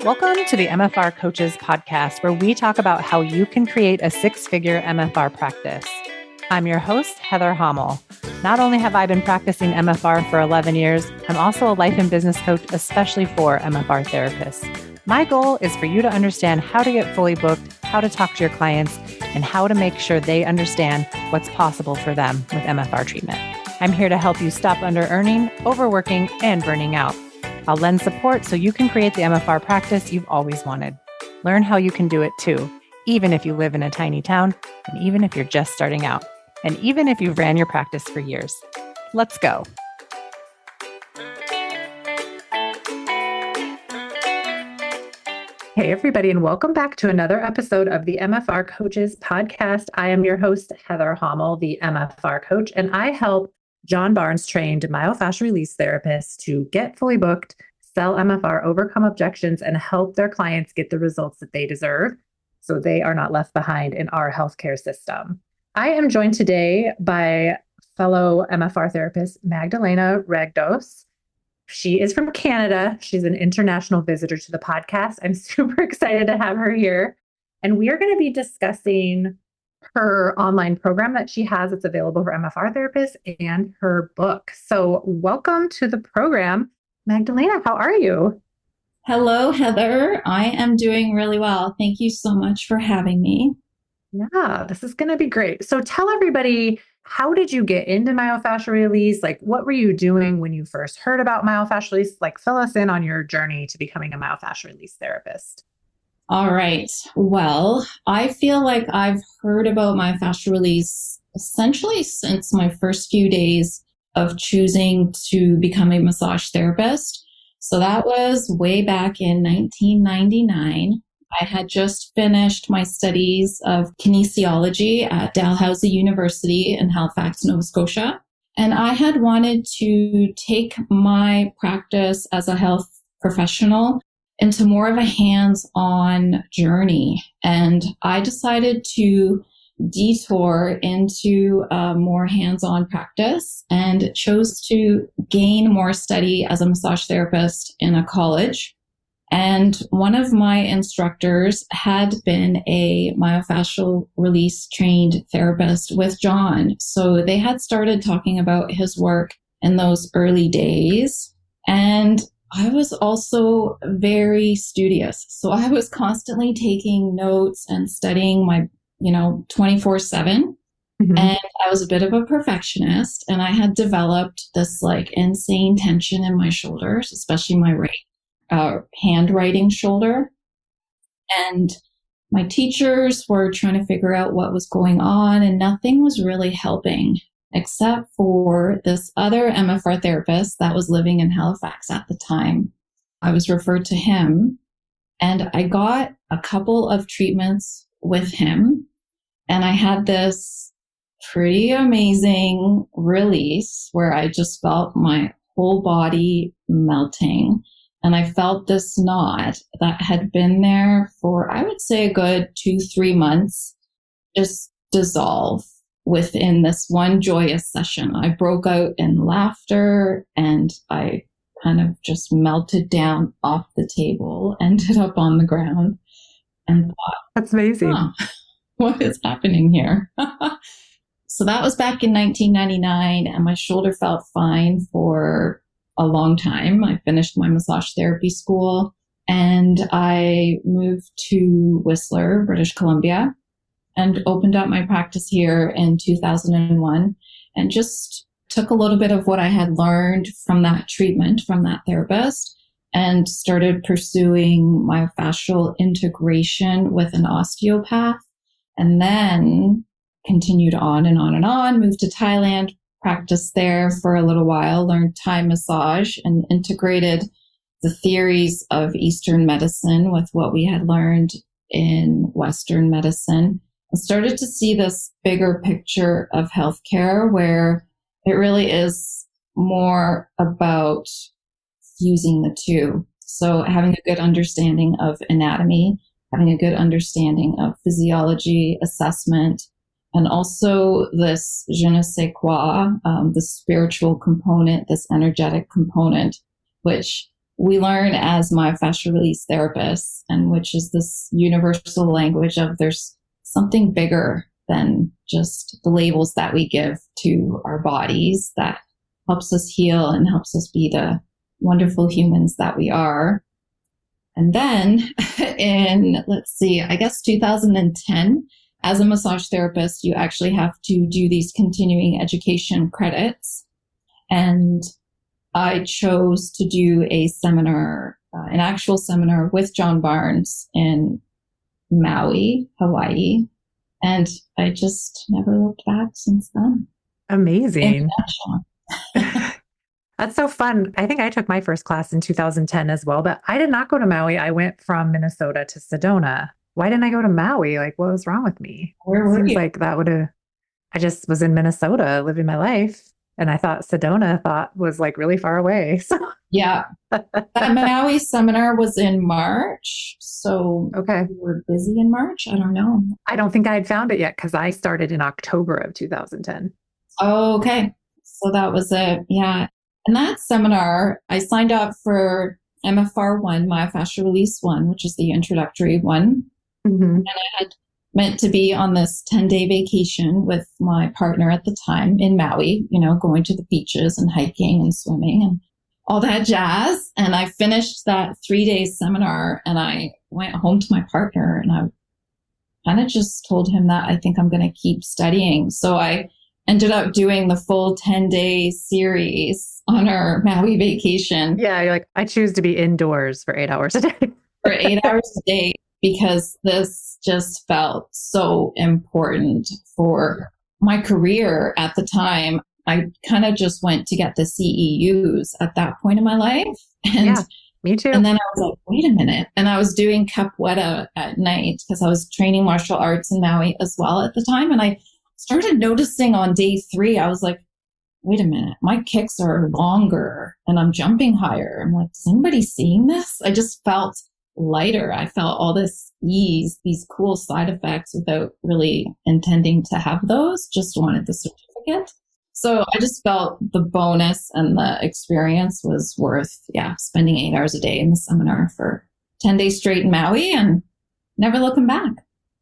Welcome to the MFR Coaches podcast, where we talk about how you can create a six-figure MFR practice. I'm your host, Heather Hommel. Not only have I been practicing MFR for 11 years, I'm also a life and business coach, especially for MFR therapists. My goal is for you to understand how to get fully booked, how to talk to your clients, and how to make sure they understand what's possible for them with MFR treatment. I'm here to help you stop under-earning, overworking, and burning out. I'll lend support so you can create the MFR practice you've always wanted. Learn how you can do it too, even if you live in a tiny town, and even if you're just starting out, and even if you've ran your practice for years. Let's go. Hey, everybody, and welcome back to another episode of the MFR Coaches podcast. I am your host, Heather Hommel, the MFR coach, and I help John Barnes-trained myofascial release therapists to get fully booked, sell MFR, overcome objections, and help their clients get the results that they deserve so they are not left behind in our healthcare system. I am joined today by fellow MFR therapist, Magdalena Regdos. She is from Canada. She's an international visitor to the podcast. I'm super excited to have her here. And we are going to be discussing her online program that she has that's available for MFR therapists and her book. So welcome to the program. Magdalena, how are you? Hello, Heather. I am doing really well. Thank you so much for having me. Yeah, this is going to be great. So tell everybody, how did you get into myofascial release? Like, what were you doing when you first heard about myofascial release? Like, fill us in on your journey to becoming a myofascial release therapist. All right. Well, I feel like I've heard about myofascial release essentially since my first few days of choosing to become a massage therapist. So that was way back in 1999. I had just finished my studies of kinesiology at Dalhousie University in Halifax, Nova Scotia. And I had wanted to take my practice as a health professional into more of a hands-on journey. And I decided to detour into a more hands-on practice and chose to gain more study as a massage therapist in a college. And one of my instructors had been a myofascial release trained therapist with John. So they had started talking about his work in those early days. And I was also very studious. So I was constantly taking notes and studying my, 24/7. Mm-hmm. And I was a bit of a perfectionist, and I had developed this like insane tension in my shoulders, especially my right handwriting shoulder. And my teachers were trying to figure out what was going on, and nothing was really helping except for this other MFR therapist that was living in Halifax at the time. I was referred to him, and I got a couple of treatments with him, and I had this pretty amazing release where I just felt my whole body melting. And I felt this knot that had been there for, I would say, a good 2-3 months, just dissolve within this one joyous session. I broke out in laughter, and I kind of just melted down off the table, ended up on the ground, and thought, that's amazing. What is happening here? So that was back in 1999, and my shoulder felt fine for a long time. I finished my massage therapy school, and I moved to Whistler, British Columbia, and opened up my practice here in 2001, and just took a little bit of what I had learned from that treatment, from that therapist, and started pursuing myofascial integration with an osteopath, and then continued on and on and on, moved to Thailand, practiced there for a little while, learned Thai massage, and integrated the theories of Eastern medicine with what we had learned in Western medicine, and started to see this bigger picture of healthcare where it really is more about fusing the two. So having a good understanding of anatomy, having a good understanding of physiology, assessment, and also this je ne sais quoi, the spiritual component, this energetic component, which we learn as myofascial release therapists, and which is this universal language of there's something bigger than just the labels that we give to our bodies that helps us heal and helps us be the wonderful humans that we are. And then in, I guess 2010, as a massage therapist, you actually have to do these continuing education credits. And I chose to do a seminar, an actual seminar with John Barnes in Maui, Hawaii. And I just never looked back since then. Amazing. That's so fun. I think I took my first class in 2010 as well, but I did not go to Maui. I went from Minnesota to Sedona. Why didn't I go to Maui? Like, what was wrong with me? Where were Seems you? like that would have, I just was in Minnesota living my life. And I thought Sedona was like really far away. So yeah, that Maui seminar was in March. So okay, we were busy in March. I don't know. I don't think I had found it yet because I started in October of 2010. Oh, okay. So that was it. Yeah. And that seminar, I signed up for MFR 1, myofascial release 1, which is the introductory one. Mm-hmm. And I had meant to be on this 10-day vacation with my partner at the time in Maui, going to the beaches and hiking and swimming and all that jazz. And I finished that 3-day seminar and I went home to my partner and I kind of just told him that I think I'm going to keep studying. So I ended up doing the full 10-day series on our Maui vacation. Yeah, you're like, I choose to be indoors for 8 hours a day. For 8 hours a day, because this just felt so important for my career at the time. I kind of just went to get the CEUs at that point in my life. And yeah, me too. And then I was like, wait a minute. And I was doing capoeira at night because I was training martial arts in Maui as well at the time. And I started noticing on day 3, I was like, wait a minute, my kicks are longer and I'm jumping higher. I'm like, is anybody seeing this? I just felt lighter. I felt all this ease, these cool side effects without really intending to have those, just wanted the certificate. So I just felt the bonus and the experience was worth, spending 8 hours a day in the seminar for 10 days straight in Maui and never looking back.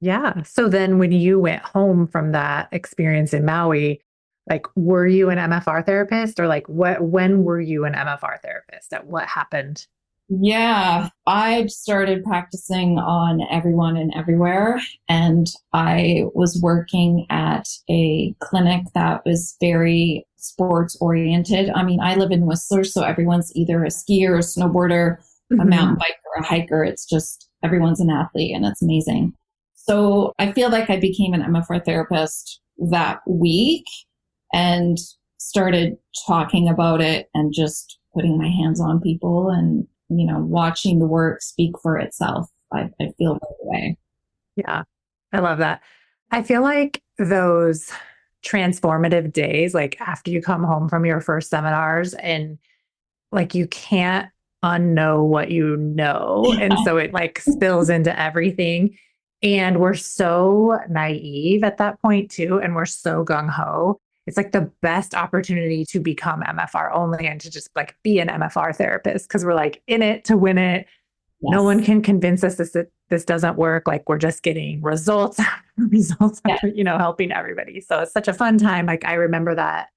Yeah. So then when you went home from that experience in Maui, like, were you an MFR therapist or like when were you an MFR therapist? What happened? Yeah, I started practicing on everyone and everywhere. And I was working at a clinic that was very sports oriented. I mean, I live in Whistler, so everyone's either a skier, a snowboarder, a mountain biker, a hiker. It's just everyone's an athlete and it's amazing. So I feel like I became an MFR therapist that week and started talking about it and just putting my hands on people and, watching the work speak for itself. I feel right away. Yeah, I love that. I feel like those transformative days, like after you come home from your first seminars and like you can't unknow what you know. And so it like spills into everything. And we're so naive at that point too. And we're so gung-ho. It's like the best opportunity to become MFR only and to just like be an MFR therapist because we're like in it to win it. Yes. No one can convince us this doesn't work. Like we're just getting results after, helping everybody. So it's such a fun time. Like I remember that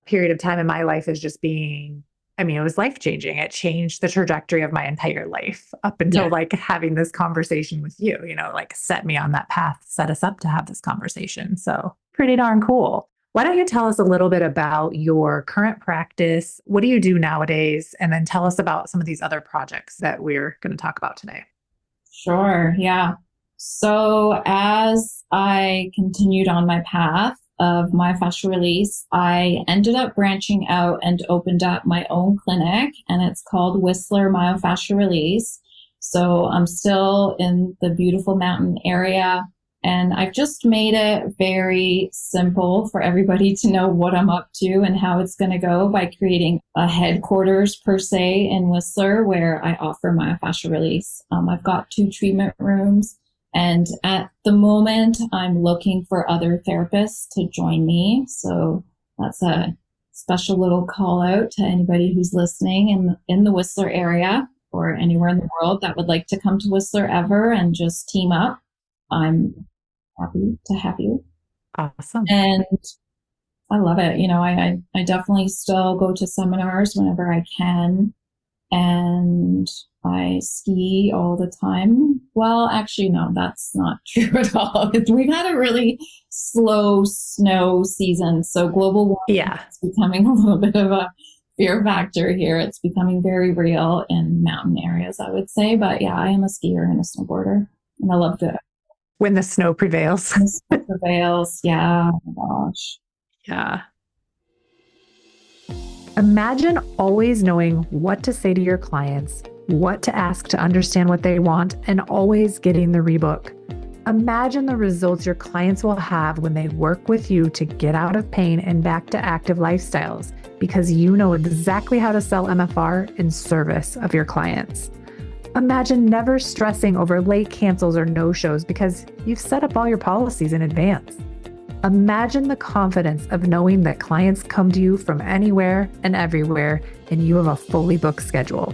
period of time in my life as just being, it was life-changing. It changed the trajectory of my entire life up until like having this conversation with you, like set me on that path, set us up to have this conversation. So pretty darn cool. Why don't you tell us a little bit about your current practice? What do you do nowadays? And then tell us about some of these other projects that we're going to talk about today. Sure. Yeah. So as I continued on my path of myofascial release, I ended up branching out and opened up my own clinic, and it's called Whistler Myofascial Release. So I'm still in the beautiful mountain area. And I've just made it very simple for everybody to know what I'm up to and how it's going to go by creating a headquarters per se in Whistler where I offer myofascial release. I've got 2 treatment rooms, and at the moment I'm looking for other therapists to join me. So that's a special little call out to anybody who's listening in the Whistler area. or anywhere in the world that would like to come to Whistler ever and just team up, I'm happy to have you. Awesome. And I love it. I definitely still go to seminars whenever I can. And I ski all the time. Well, actually, no, that's not true at all. We've had a really slow snow season. So global warming is becoming a little bit of a fear factor here. It's becoming very real in mountain areas, I would say. But yeah, I am a skier and a snowboarder. And I love it. When the snow prevails. When the snow prevails. Yeah. Oh my gosh. Yeah. Imagine always knowing what to say to your clients, what to ask to understand what they want, and always getting the rebook. Imagine the results your clients will have when they work with you to get out of pain and back to active lifestyles, because you know exactly how to sell MFR in service of your clients. Imagine never stressing over late cancels or no-shows because you've set up all your policies in advance. Imagine the confidence of knowing that clients come to you from anywhere and everywhere, and you have a fully booked schedule.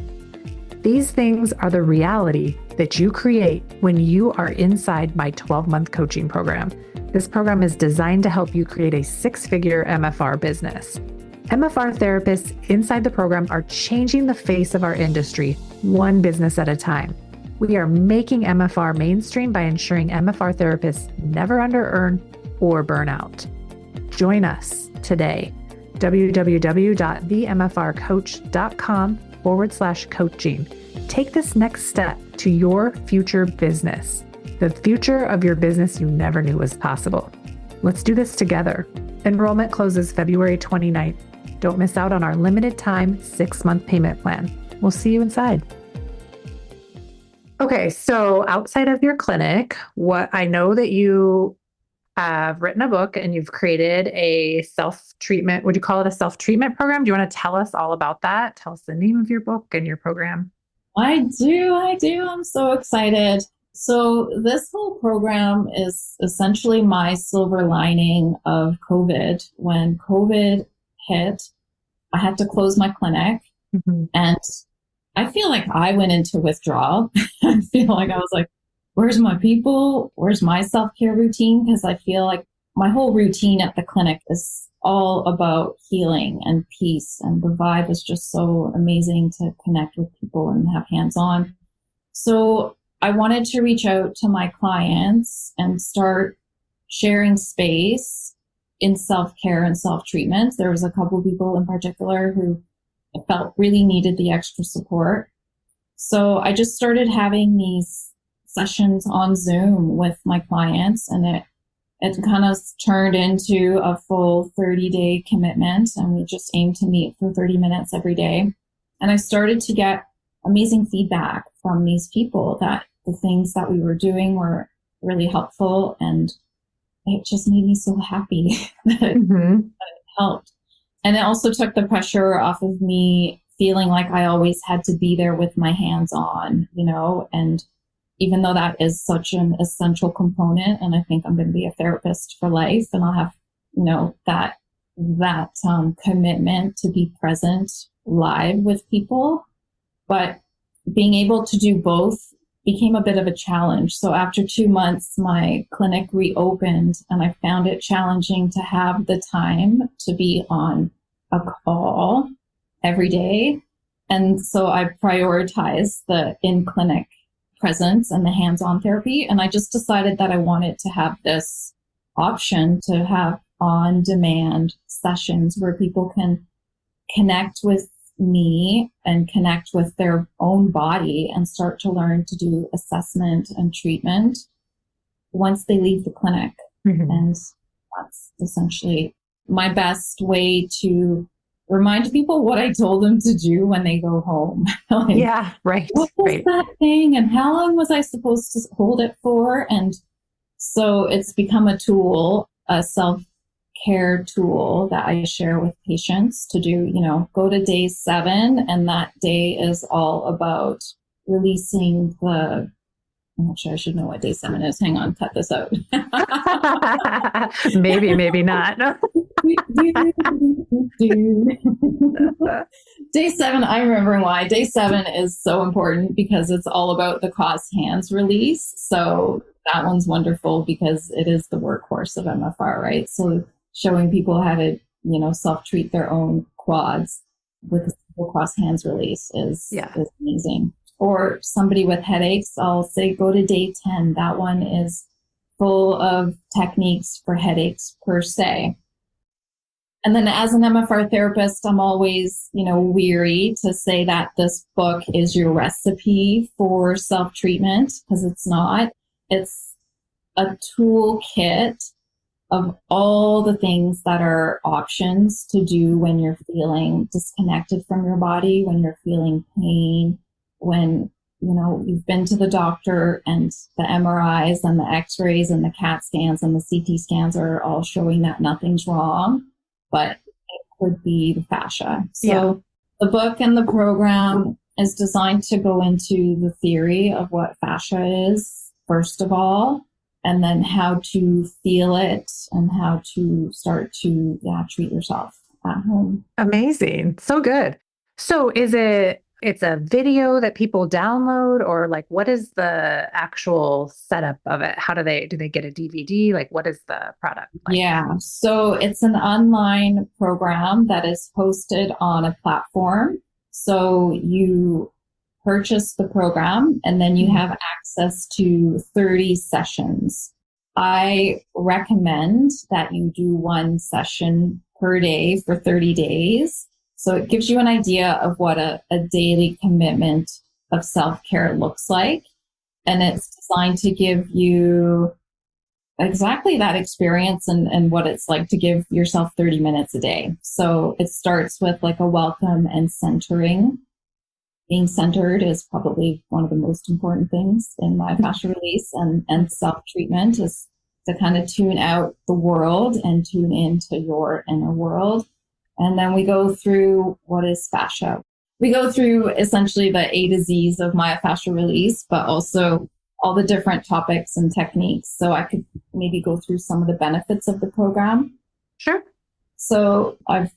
These things are the reality that you create when you are inside my 12-month coaching program. This program is designed to help you create a 6-figure MFR business. MFR therapists inside the program are changing the face of our industry, one business at a time. We are making MFR mainstream by ensuring MFR therapists never under-earn or burnout. Join us today, www.themfrcoach.com/coaching. Take this next step to your future business, the future of your business you never knew was possible. Let's do this together. Enrollment closes February 29th. Don't miss out on our limited time 6-month payment plan. We'll see you inside. Okay, so outside of your clinic, what I know that you have written a book and you've created a self-treatment. Would you call it a self-treatment program? Do you want to tell us all about that? Tell us the name of your book and your program. I do. I'm so excited. So this whole program is essentially my silver lining of COVID. When COVID hit, I had to close my clinic. And I feel like I went into withdrawal. I feel like I was like, where's my people? Where's my self-care routine? Because I feel like my whole routine at the clinic is all about healing and peace. And the vibe is just so amazing to connect with people and have hands-on. So I wanted to reach out to my clients and start sharing space in self-care and self-treatment. There was a couple of people in particular who I felt really needed the extra support. So I just started having these sessions on Zoom with my clients, and it kind of turned into a full 30-day commitment, and we just aim to meet for 30 minutes every day. And I started to get amazing feedback from these people that the things that we were doing were really helpful, and it just made me so happy that it helped. And it also took the pressure off of me feeling like I always had to be there with my hands on, and even though that is such an essential component, and I think I'm going to be a therapist for life, and I'll have, that commitment to be present live with people, but being able to do both became a bit of a challenge. So after 2 months, my clinic reopened, and I found it challenging to have the time to be on a call every day. And so I prioritized the in-clinic presence and the hands-on therapy. And I just decided that I wanted to have this option to have on-demand sessions where people can connect with me and connect with their own body and start to learn to do assessment and treatment once they leave the clinic. And that's essentially my best way to remind people what I told them to do when they go home. Like, yeah, right. What was that thing, and how long was I supposed to hold it for? And so it's become a tool, a self-care tool that I share with patients to do, go to day 7, and that day is all about releasing the I'm not sure I should know what day 7 is. Hang on, cut this out. Maybe not. Day 7, I'm remembering why. Day 7 is so important because it's all about the cross hands release. So that one's wonderful because it is the workhorse of MFR, right? So showing people how to, self-treat their own quads with the simple cross hands release is amazing. Or somebody with headaches, I'll say go to day 10. That one is full of techniques for headaches per se. And then as an MFR therapist, I'm always, weary to say that this book is your recipe for self-treatment, because it's not. It's a toolkit of all the things that are options to do when you're feeling disconnected from your body, when you're feeling pain, when, you've been to the doctor and the MRIs and the x-rays and the CAT scans and the CT scans are all showing that nothing's wrong, but it could be the fascia. So the book and the program is designed to go into the theory of what fascia is, first of all, and then how to feel it and how to start to treat yourself at home. Amazing. So good. So it's a video that people download, or like, what is the actual setup of it? How do they get a DVD? Like, what is the product like? Yeah. So it's an online program that is hosted on a platform. So you purchase the program and then you have access to 30 sessions. I recommend that you do one session per day for 30 days. So it gives you an idea of what a daily commitment of self-care looks like. And it's designed to give you exactly that experience and what it's like to give yourself 30 minutes a day. So it starts with like a welcome and centering. Being centered is probably one of the most important things in myofascial release and self-treatment, is to kind of tune out the world and tune into your inner world. And then we go through what is fascia. We go through essentially the A to Z's of myofascial release, but also all the different topics and techniques. So I could maybe go through some of the benefits of the program. Sure. So I've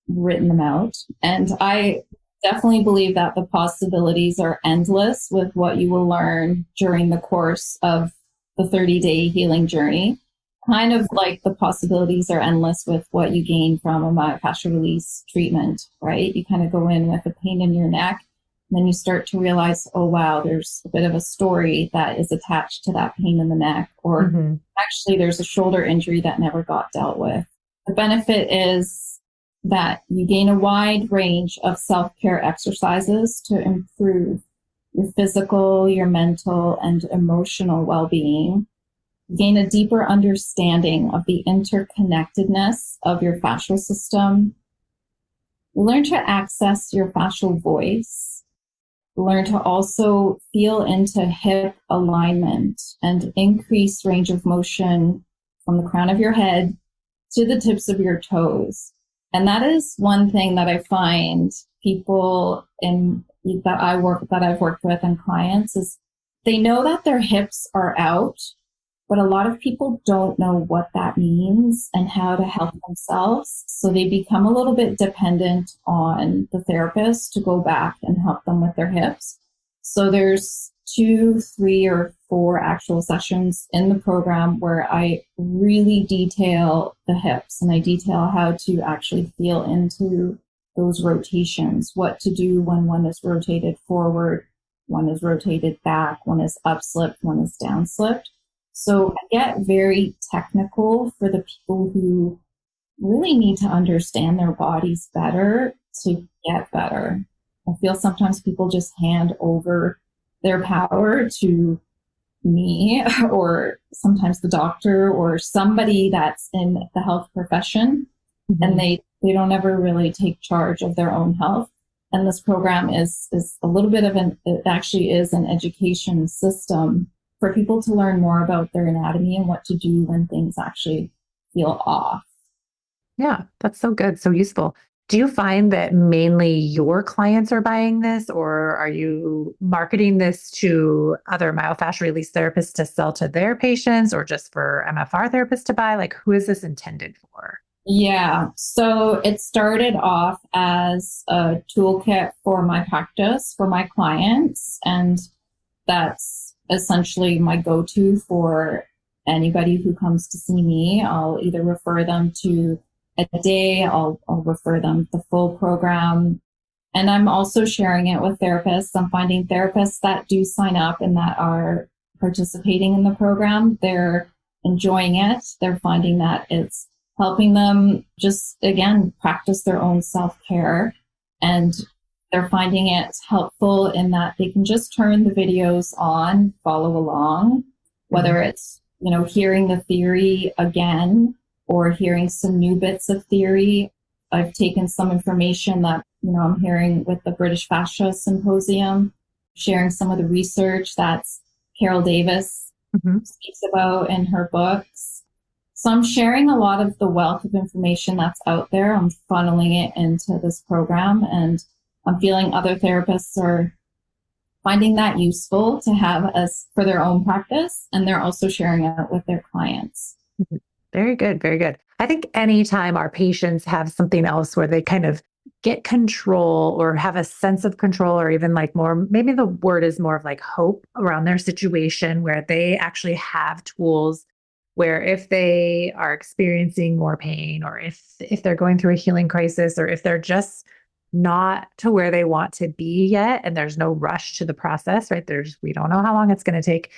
written them out, and I definitely believe that the possibilities are endless with what you will learn during the course of the 30-day healing journey. Kind of like the possibilities are endless with what you gain from a myofascial release treatment, right? You kind of go in with a pain in your neck, and then you start to realize, oh, wow, there's a bit of a story that is attached to that pain in the neck, or actually there's a shoulder injury that never got dealt with. The benefit is that you gain a wide range of self-care exercises to improve your physical, your mental, and emotional well-being. Gain a deeper understanding of the interconnectedness of your fascial system. Learn to access your fascial voice. Learn to also feel into hip alignment and increase range of motion from the crown of your head to the tips of your toes. And that is one thing that I find people that I've worked with and clients is they know that their hips are out, but a lot of people don't know what that means and how to help themselves. So they become a little bit dependent on the therapist to go back and help them with their hips. So there's 2, 3, or 4 actual sessions in the program where I really detail the hips, and I detail how to actually feel into those rotations, what to do when one is rotated forward, one is rotated back, one is up slipped, one is down slipped. So I get very technical for the people who really need to understand their bodies better to get better. I feel sometimes people just hand over their power to me, or sometimes the doctor or somebody that's in the health profession, and they don't ever really take charge of their own health. And this program is a little bit of it actually is an education system for people to learn more about their anatomy and what to do when things actually feel off. Yeah, that's so good. So useful. Do you find that mainly your clients are buying this, or are you marketing this to other myofascial release therapists to sell to their patients, or just for MFR therapists to buy? Like, who is this intended for? Yeah. So it started off as a toolkit for my practice, for my clients. And that's essentially my go-to for anybody who comes to see me. I'll either refer them to a day, I'll refer them the full program. And I'm also sharing it with therapists. I'm finding therapists that do sign up and that are participating in the program. They're enjoying it. They're finding that it's helping them just, again, practice their own self-care. And they're finding it helpful in that they can just turn the videos on, follow along, whether it's, hearing the theory again or hearing some new bits of theory. I've taken some information that, I'm hearing with the British Fascia Symposium, sharing some of the research that's Carol Davis speaks about in her books. So I'm sharing a lot of the wealth of information that's out there. I'm funneling it into this program, and I'm feeling other therapists are finding that useful to have as for their own practice, and they're also sharing it with their clients. Very good. Very good. I think anytime our patients have something else where they kind of get control or have a sense of control, or even like more, maybe the word is more of like hope around their situation, where they actually have tools where if they are experiencing more pain, or if they're going through a healing crisis, or if they're just not to where they want to be yet, and there's no rush to the process, right? We don't know how long it's going to take.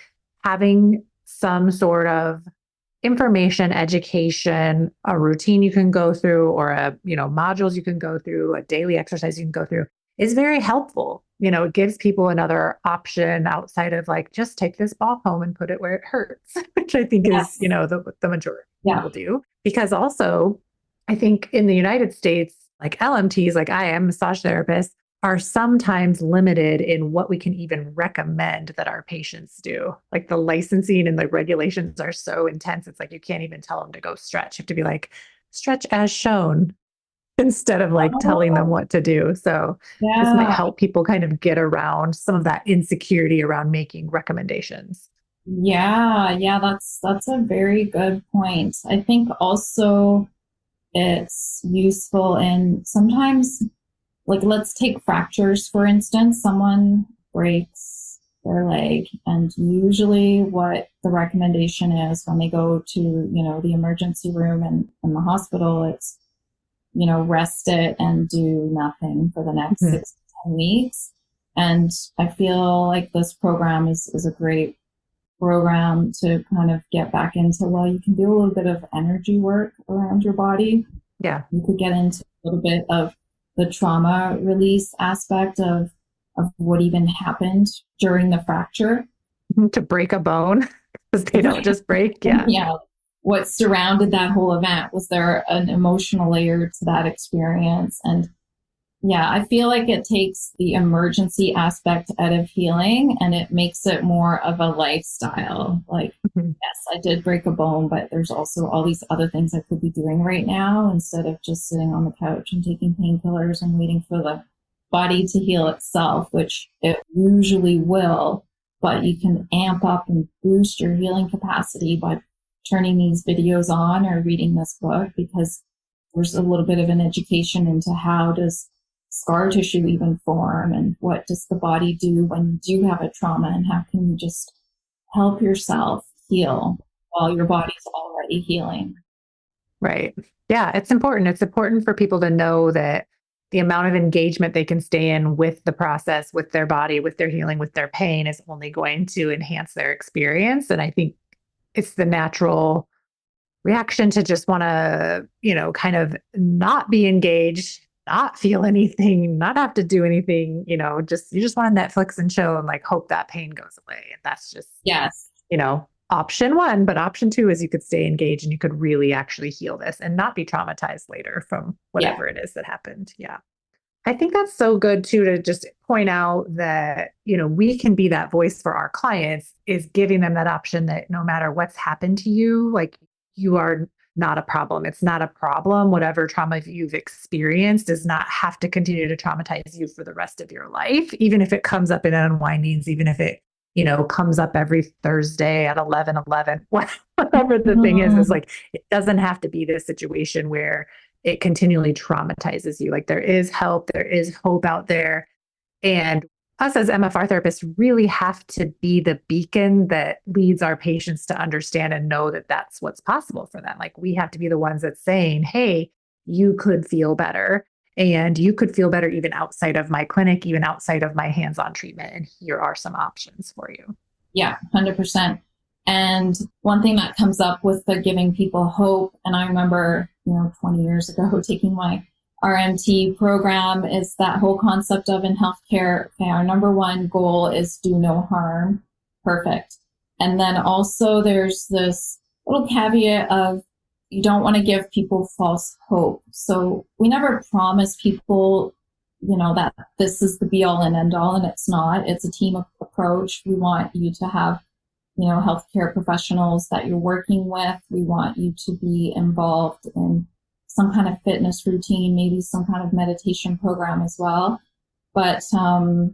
Having some sort of information, education, a routine you can go through, or modules you can go through, a daily exercise you can go through is very helpful. It gives people another option outside of like, just take this ball home and put it where it hurts, which I think is, the majority of people do. Because also, I think in the United States, like LMTs, like I am massage therapists, are sometimes limited in what we can even recommend that our patients do. Like the licensing and the regulations are so intense. It's like, you can't even tell them to go stretch. You have to be like, stretch as shown, instead of like telling them what to do. So this might help people kind of get around some of that insecurity around making recommendations. Yeah, that's a very good point. I think also it's useful in sometimes, like, let's take fractures, for instance. Someone breaks their leg, and usually what the recommendation is when they go to, the emergency room and the hospital, it's, rest it and do nothing for the next 6 to 10 weeks. And I feel like this program is a great program to kind of get back into, well, you can do a little bit of energy work around your body. Yeah. You could get into a little bit of the trauma release aspect of what even happened during the fracture. To break a bone, because they don't just break. Yeah. Yeah. What surrounded that whole event? Was there an emotional layer to that experience? And yeah, I feel like it takes the emergency aspect out of healing and it makes it more of a lifestyle. Like, yes, I did break a bone, but there's also all these other things I could be doing right now instead of just sitting on the couch and taking painkillers and waiting for the body to heal itself, which it usually will, but you can amp up and boost your healing capacity by turning these videos on or reading this book, because there's a little bit of an education into how does scar tissue even form, and what does the body do when you do have a trauma, and how can you just help yourself heal while your body's already healing. Right. Yeah, it's important. It's important for people to know that the amount of engagement they can stay in with the process, with their body, with their healing, with their pain is only going to enhance their experience. And I think it's the natural reaction to just want to, kind of not be engaged, not feel anything, not have to do anything, you just want to Netflix and chill and like hope that pain goes away. And that's just, yes, option one. But option two is you could stay engaged and you could really actually heal this and not be traumatized later from whatever it is that happened. Yeah. I think that's so good too, to just point out that, we can be that voice for our clients, is giving them that option that no matter what's happened to you, like you are not a problem. It's not a problem. Whatever trauma you've experienced does not have to continue to traumatize you for the rest of your life, even if it comes up in unwindings, even if it, comes up every Thursday at 11:11, whatever the thing is like, it doesn't have to be this situation where it continually traumatizes you. Like there is help, there is hope out there. And us as MFR therapists really have to be the beacon that leads our patients to understand and know that that's what's possible for them. Like we have to be the ones that's saying, hey, you could feel better, and you could feel better even outside of my clinic, even outside of my hands-on treatment. And here are some options for you. Yeah, 100%. And one thing that comes up with the giving people hope, and I remember, 20 years ago taking my RMT program, is that whole concept of in healthcare, okay, our number one goal is do no harm. Perfect. And then also there's this little caveat of you don't want to give people false hope. So we never promise people, that this is the be all and end all, and it's not. It's a team approach. We want you to have, healthcare professionals that you're working with. We want you to be involved in some kind of fitness routine, maybe some kind of meditation program as well. But the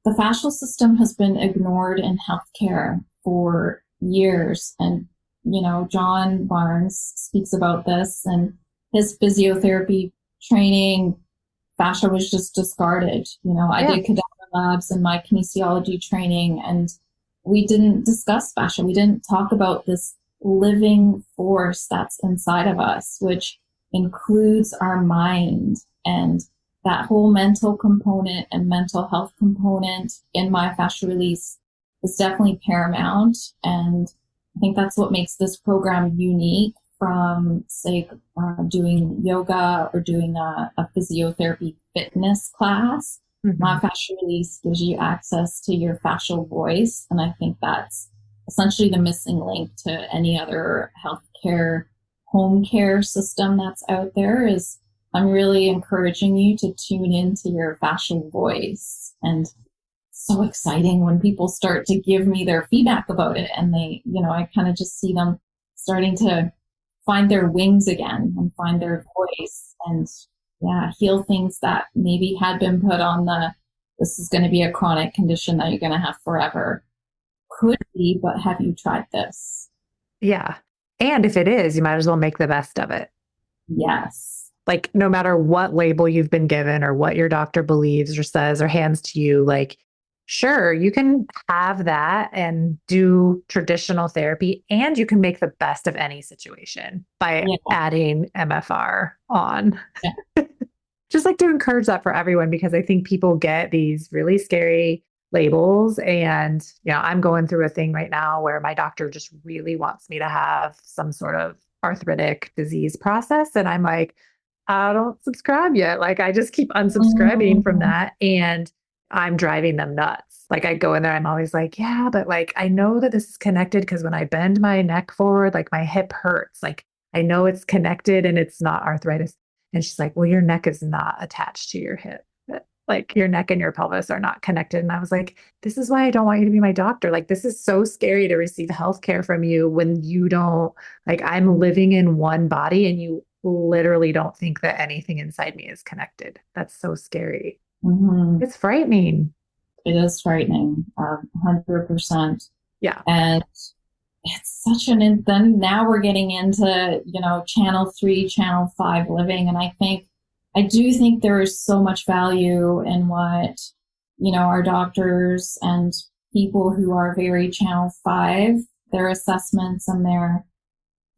fascial system has been ignored in healthcare for years. And, John Barnes speaks about this, and his physiotherapy training, fascia was just discarded. I did cadaver labs in my kinesiology training, and we didn't discuss fascia. We didn't talk about this living force that's inside of us, which includes our mind, and that whole mental component and mental health component in myofascial release is definitely paramount. And I think that's what makes this program unique from, say, doing yoga or doing a physiotherapy fitness class. Mm-hmm. Myofascial release gives you access to your fascial voice. And I think that's essentially the missing link to any other healthcare home care system that's out there. Is I'm really encouraging you to tune into your fascial voice. And it's so exciting when people start to give me their feedback about it, and they, I kind of just see them starting to find their wings again and find their voice, and heal things that maybe had been put on this is going to be a chronic condition that you're going to have forever. Could be, but have you tried this? Yeah. And if it is, you might as well make the best of it. Yes. Like no matter what label you've been given or what your doctor believes or says or hands to you, like, sure, you can have that and do traditional therapy, and you can make the best of any situation by adding MFR on. Yeah. Just like to encourage that for everyone, because I think people get these really scary labels. And, I'm going through a thing right now where my doctor just really wants me to have some sort of arthritic disease process. And I'm like, I don't subscribe yet. Like I just keep unsubscribing from that. And I'm driving them nuts. Like I go in there, I'm always like, yeah, but like, I know that this is connected because when I bend my neck forward, like my hip hurts. Like I know it's connected and it's not arthritis. And she's like, well, your neck is not attached to your hip. Like your neck and your pelvis are not connected. And I was like, this is why I don't want you to be my doctor. Like, this is so scary to receive healthcare from you when you don't, like, I'm living in one body and you literally don't think that anything inside me is connected. That's so scary. Mm-hmm. It's frightening. It is frightening, 100%. Yeah. And it's such then now we're getting into, channel 3, channel 5 living. And I do think there is so much value in what, our doctors and people who are very channel 5, their assessments and their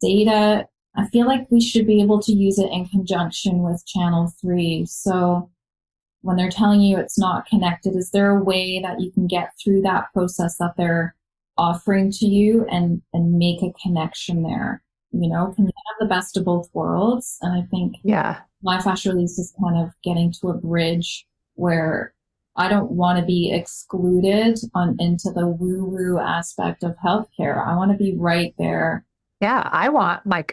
data. I feel like we should be able to use it in conjunction with channel 3. So when they're telling you it's not connected, is there a way that you can get through that process that they're offering to you and make a connection there? Can you have the best of both worlds? And I think myofascial release is kind of getting to a bridge where I don't want to be excluded into the woo-woo aspect of healthcare. I want to be right there. Yeah, I want, my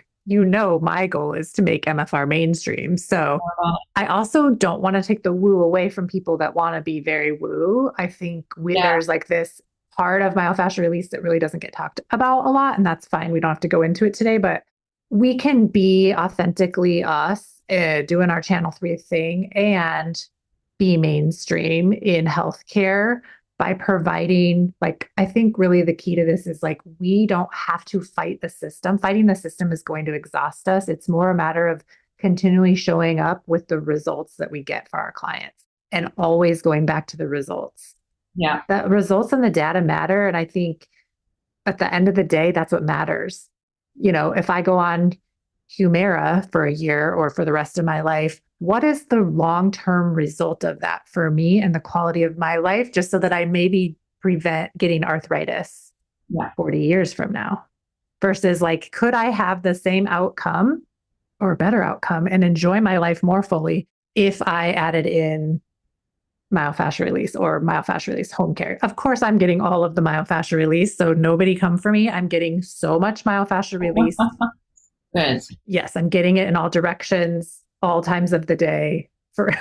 goal is to make MFR mainstream. So I also don't want to take the woo away from people that want to be very woo. I think there's like this part of myofascial release that really doesn't get talked about a lot, and that's fine. We don't have to go into it today, but we can be authentically us, doing our channel 3 thing and be mainstream in healthcare by providing, like, I think really the key to this is like, we don't have to fight the system. Fighting the system is going to exhaust us. It's more a matter of continually showing up with the results that we get for our clients and always going back to the results. Yeah. The results and the data matter. And I think at the end of the day, that's what matters. If I go on Humira for a year or for the rest of my life, what is the long-term result of that for me and the quality of my life, just so that I maybe prevent getting arthritis 40 years from now? Versus like, could I have the same outcome or better outcome and enjoy my life more fully if I added in myofascial release or myofascial release home care? Of course, I'm getting all of the myofascial release, so nobody come for me. I'm getting so much myofascial release. Good. Yes, I'm getting it in all directions, all times of the day for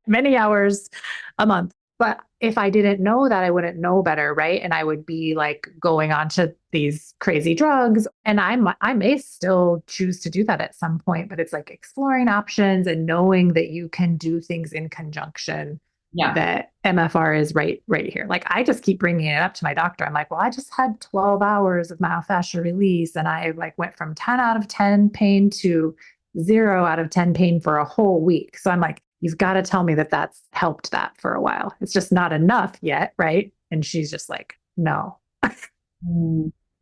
many hours a month. But if I didn't know that, I wouldn't know better, right? And I would be like going on to these crazy drugs. And I may still choose to do that at some point, but it's like exploring options and knowing that you can do things in conjunction. That MFR is right here. Like, I just keep bringing it up to my doctor. I'm like, well, I just had 12 hours of myofascial release, and I like went from 10 out of 10 pain to 0 out of 10 pain for a whole week. So I'm like, you've got to tell me that that's helped that for a while. It's just not enough yet, right? And she's just like, no.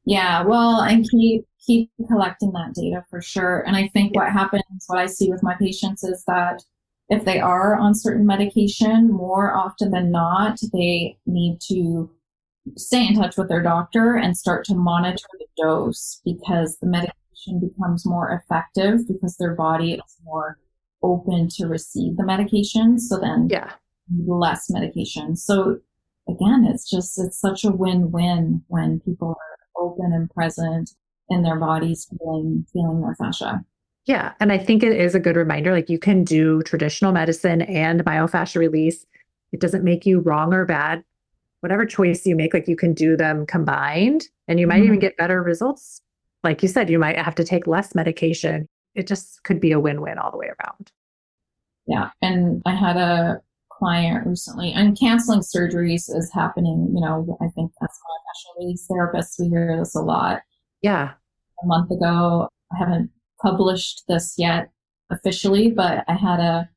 Yeah, well, and keep collecting that data for sure. And I think what happens, what I see with my patients is that if they are on certain medication, more often than not, they need to stay in touch with their doctor and start to monitor the dose, because the medication becomes more effective because their body is more open to receive the medication. So then less medication. So again, it's such a win-win when people are open and present in their bodies, feeling their fascia. Yeah. And I think it is a good reminder, like, you can do traditional medicine and myofascial release. It doesn't make you wrong or bad. Whatever choice you make, like, you can do them combined, and you might even get better results. Like you said, you might have to take less medication. It just could be a win-win all the way around. Yeah. And I had a client recently, and canceling surgeries is happening. I think as myofascial release therapists, we hear this a lot. Yeah. A month ago, I haven't published this yet officially, but I had a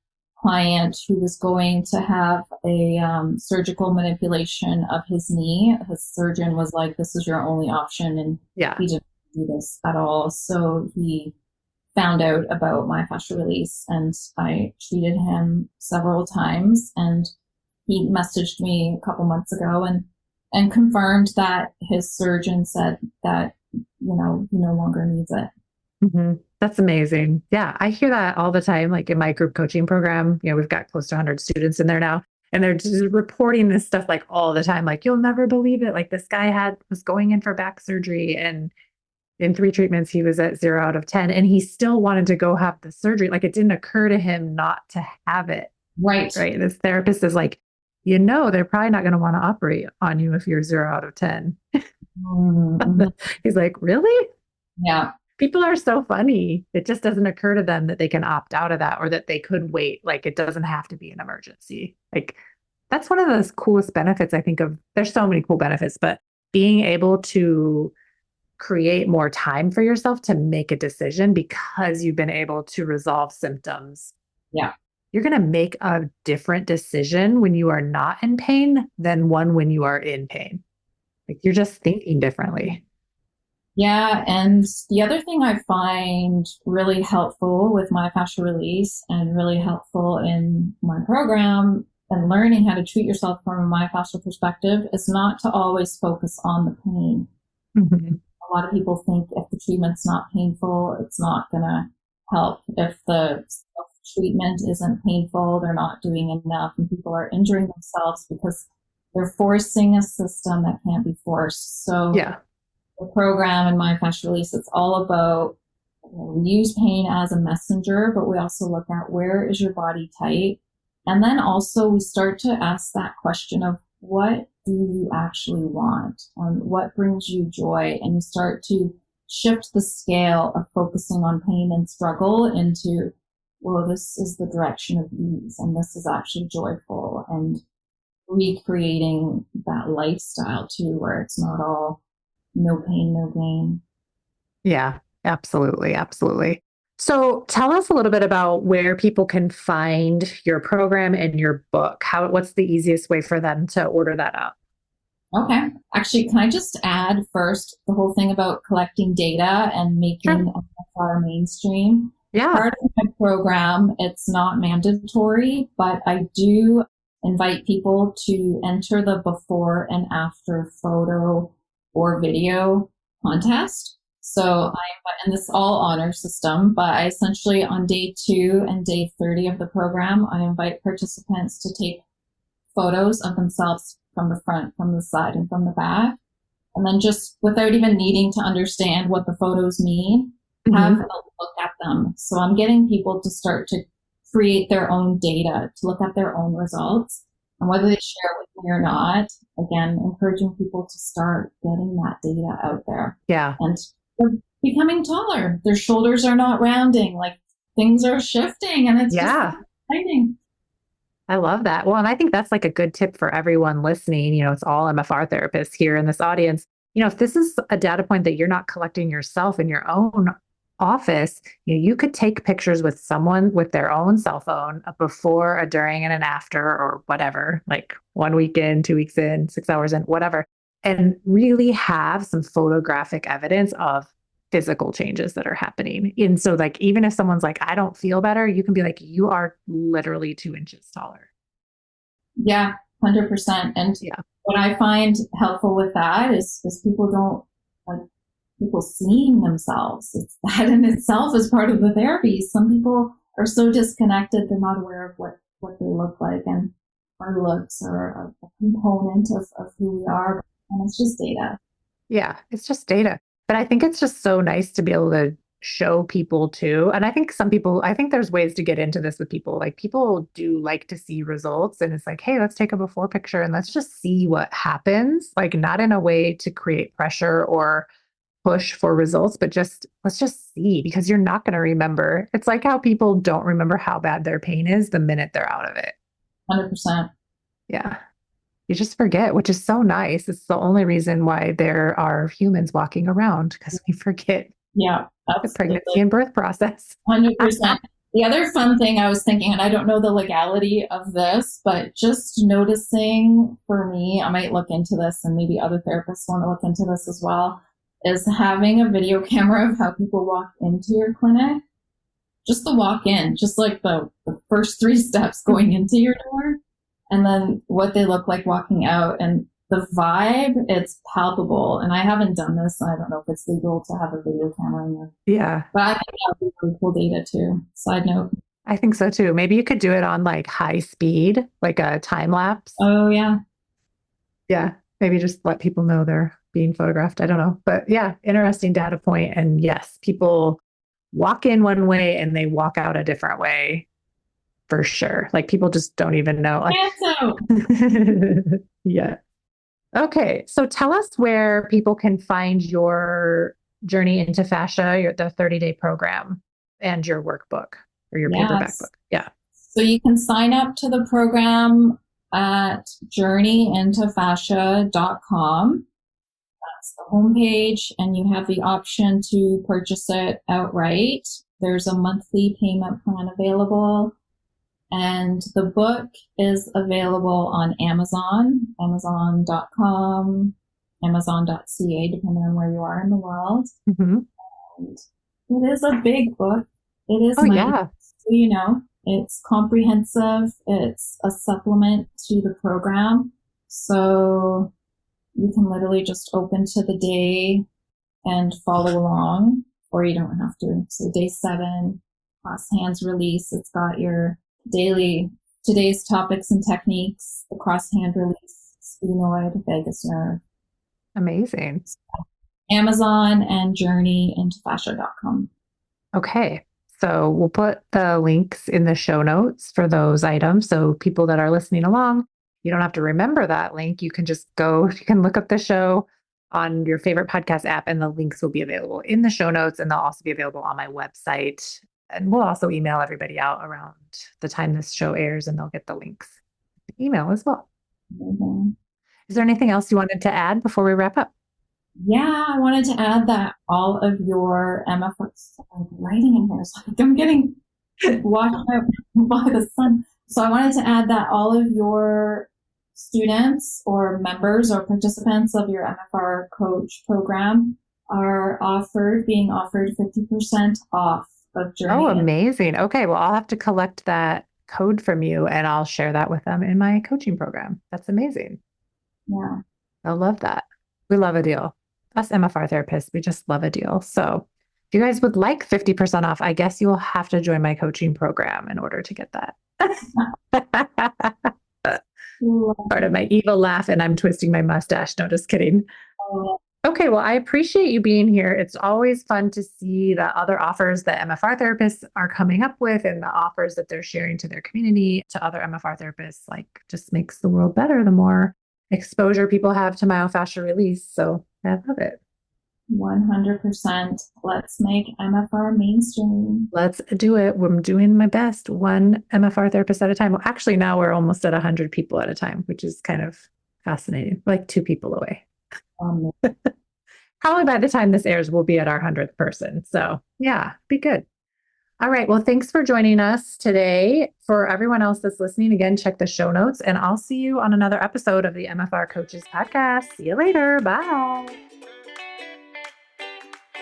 client who was going to have a surgical manipulation of his knee. His surgeon was like, this is your only option. And he didn't do this at all. So he found out about myofascial release, and I treated him several times, and he messaged me a couple months ago and confirmed that his surgeon said that, he no longer needs it. Mm-hmm. That's amazing. Yeah. I hear that all the time. Like in my group coaching program, we've got close to 100 students in there now, and they're just reporting this stuff like all the time. Like, you'll never believe it. Like, this guy was going in for back surgery, and in 3 treatments, he was at 0 out of 10, and he still wanted to go have the surgery. Like, it didn't occur to him not to have it. Right. This therapist is like, they're probably not going to want to operate on you if you're 0 out of 10. Mm-hmm. He's like, really? Yeah. People are so funny. It just doesn't occur to them that they can opt out of that, or that they could wait. Like, it doesn't have to be an emergency. Like, that's one of the coolest benefits, I think, of. There's so many cool benefits, but being able to create more time for yourself to make a decision because you've been able to resolve symptoms. Yeah. You're going to make a different decision when you are not in pain than one when you are in pain. Like, you're just thinking differently. Yeah. And the other thing I find really helpful with myofascial release, and really helpful in my program and learning how to treat yourself from a myofascial perspective, is not to always focus on the pain. Mm-hmm. A lot of people think if the treatment's not painful, it's not going to help. If the treatment isn't painful, they're not doing enough, and people are injuring themselves because they're forcing a system that can't be forced. So the program and myofascial release, it's all about, we use pain as a messenger, but we also look at, where is your body tight? And then also we start to ask that question of, what do you actually want? What brings you joy? And you start to shift the scale of focusing on pain and struggle into, well, this is the direction of ease and this is actually joyful, and recreating that lifestyle too, where it's not all no pain, no gain. Yeah, absolutely. Absolutely. So tell us a little bit about where people can find your program and your book. What's the easiest way for them to order that up? Okay. Actually, can I just add first the whole thing about collecting data and making MFR mainstream? Yeah. Part of my program, it's not mandatory, but I do invite people to enter the before and after photo or video contest. So and this all honor system, but I essentially on day 2 and day 30 of the program, I invite participants to take photos of themselves from the front, from the side, and from the back. And then just without even needing to understand what the photos mean, have a look at them. So I'm getting people to start to create their own data, to look at their own results. And whether they share it with me or not, again, encouraging people to start getting that data out there. Yeah. And they're becoming taller. Their shoulders are not rounding. Like things are shifting, and it's just exciting. I love that. Well, and I think that's like a good tip for everyone listening. It's all MFR therapists here in this audience. If this is a data point that you're not collecting yourself in your own office, you could take pictures with someone with their own cell phone, a before, a during, and an after, or whatever, like 1 week in, 2 weeks in, 6 hours in, whatever, and really have some photographic evidence of physical changes that are happening. And so like, even if someone's like, I don't feel better, you can be like, you are literally 2 inches taller. Yeah, 100%. And what I find helpful with that is people don't like people seeing themselves. That in itself is part of the therapy. Some people are so disconnected, they're not aware of what they look like, and our looks are a component of who we are. And it's just data. Yeah, it's just data. But I think it's just so nice to be able to show people too. And I think there's ways to get into this with people. Like people do like to see results, and it's like, hey, let's take a before picture and let's just see what happens. Like not in a way to create pressure or push for results, but let's just see, because you're not going to remember. It's like how people don't remember how bad their pain is the minute they're out of it. 100%. Yeah. You just forget, which is so nice. It's the only reason why there are humans walking around, because we forget the pregnancy and birth process. 100%. The other fun thing I was thinking, and I don't know the legality of this, but just noticing for me, I might look into this, and maybe other therapists want to look into this as well, is having a video camera of how people walk into your clinic. Just the walk in, just like the first 3 steps going into your door, and then what they look like walking out, and the vibe, it's palpable. And I haven't done this. I don't know if it's legal to have a video camera in there. Yeah. But I think that would be really cool data too. Side note. I think so too. Maybe you could do it on like high speed, like a time lapse. Oh, yeah. Yeah. Maybe just let people know they're being photographed. I don't know. But yeah, interesting data point. And yes, people walk in one way and they walk out a different way for sure. Like people just don't even know. Yeah. Okay. So tell us where people can find your journey into fascia, the 30-day program, and your workbook or your paperback book. Yeah. So you can sign up to the program at journeyintofascia.com. That's the homepage, and you have the option to purchase it outright. There's a monthly payment plan available. And the book is available on Amazon, amazon.com, amazon.ca, depending on where you are in the world. Mm-hmm. And it is a big book. It is it's comprehensive. It's a supplement to the program. So you can literally just open to the day and follow along, or you don't have to. So day 7, cross hands release. It's got your today's topics and techniques, the cross hand release, sphenoid, vagus nerve. Amazing. Amazon and journeyintofascia.com. Okay. So we'll put the links in the show notes for those items. So people that are listening along, you don't have to remember that link. You can just go, you can look up the show, on your favorite podcast app, and the links will be available in the show notes, and they'll also be available on my website. And we'll also email everybody out around the time this show airs, and they'll get the links email as well. Mm-hmm. Is there anything else you wanted to add before we wrap up? Yeah, I wanted to add that all of your MFR writing in here, so I'm getting washed out by the sun. So I wanted to add that all of your students or members or participants of your MFR coach program are being offered 50% off of Journey. Oh, amazing. Okay, well, I'll have to collect that code from you and I'll share that with them in my coaching program. That's amazing. Yeah. I love that. We love a deal. Us MFR therapists, we just love a deal. So if you guys would like 50% off, I guess you will have to join my coaching program in order to get that. Part of my evil laugh, and I'm twisting my mustache. No, just kidding. Okay, well, I appreciate you being here. It's always fun to see the other offers that MFR therapists are coming up with and the offers that they're sharing to their community, to other MFR therapists. Like, just makes the world better the more exposure people have to myofascial release. So I love it. 100%. Let's make MFR mainstream. Let's do it. I'm doing my best, one MFR therapist at a time. Well, actually, now we're almost at 100 people at a time, which is kind of fascinating. We're like 2 people away. Probably by the time this airs, we'll be at our 100th person. So yeah, be good. All right. Well, thanks for joining us today. For everyone else that's listening, again, check the show notes, and I'll see you on another episode of the MFR Coaches Podcast. See you later. Bye.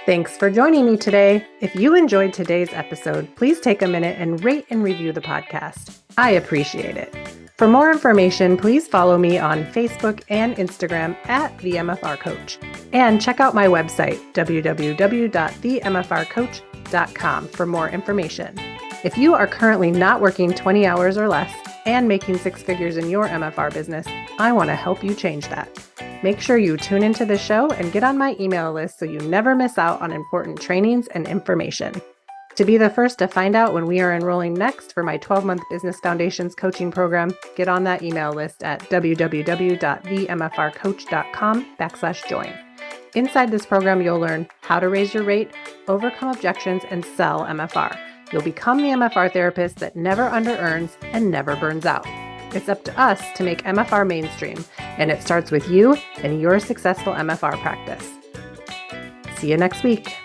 Thanks for joining me today. If you enjoyed today's episode, please take a minute and rate and review the podcast. I appreciate it. For more information, please follow me on Facebook and Instagram at The MFR Coach. And check out my website, www.themfrcoach.com, for more information. If you are currently not working 20 hours or less and making 6 figures in your MFR business, I want to help you change that. Make sure you tune into the show and get on my email list so you never miss out on important trainings and information. To be the first to find out when we are enrolling next for my 12-month Business Foundations coaching program, get on that email list at www.themfrcoach.com/join. Inside this program, you'll learn how to raise your rate, overcome objections, and sell MFR. You'll become the MFR therapist that never under-earns and never burns out. It's up to us to make MFR mainstream, and it starts with you and your successful MFR practice. See you next week.